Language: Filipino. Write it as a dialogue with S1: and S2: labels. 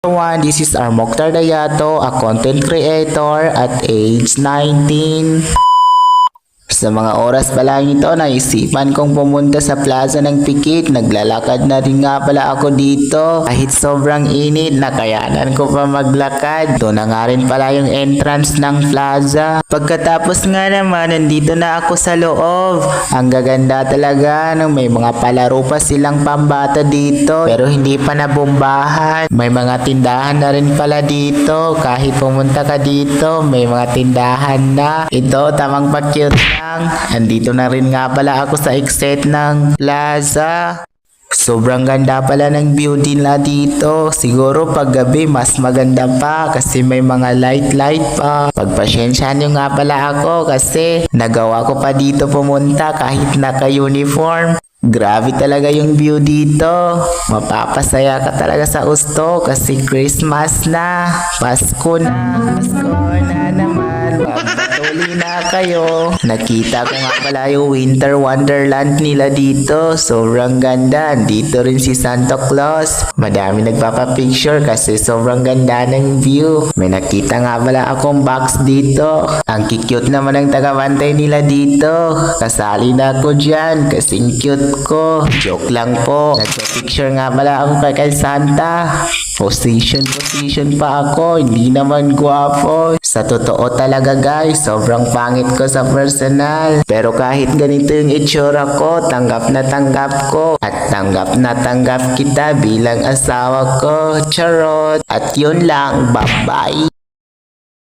S1: Everyone, this is Mokhtar Dayato, a content creator at age 19. Sa mga oras pa lang ito, naisipan kong pumunta sa plaza ng Pikit. Naglalakad na rin nga pala ako dito. Kahit sobrang init, nakayanan ko pa maglakad. Ito na nga rin pala yung entrance ng plaza. Pagkatapos nga naman, nandito na ako sa loob. Ang gaganda talaga, may mga palaro pa silang pambata dito. Pero hindi pa nabombahan. May mga tindahan na rin pala dito. Kahit pumunta ka dito, may mga tindahan na. Ito, tamang pa-cute lang. Andito na rin nga pala ako sa exit ng plaza. Sobrang ganda pala ng view nila dito. Siguro pag gabi mas maganda pa kasi may mga light pa. Pagpasensya nyo nga pala ako kasi nagawa ko pa dito pumunta kahit naka-uniform. Grabe talaga yung view dito. Mapapasaya ka talaga sa gusto kasi Christmas na. Pasko na. Pasko na naman. Magpatuloy na kayo. Nakita ko nga pala yung winter wonderland nila dito. Sobrang ganda. Dito rin si Santa Claus. Madami nagpapapicture kasi sobrang ganda ng view. May nakita nga pala akong box dito. Ang cute naman ng tagabantay nila dito. Kasali na ako dyan kasing cute ko. Joke lang po. Nagpa-picture nga pala ako kay Santa. Position pa ako. Hindi naman gwapo. Sa totoo talaga guys, sobrang pangit ko sa personal. Pero kahit ganito yung itsura ko, tanggap na tanggap ko. At tanggap na tanggap kita bilang asawa ko. Charot. At yun lang. Bye-bye.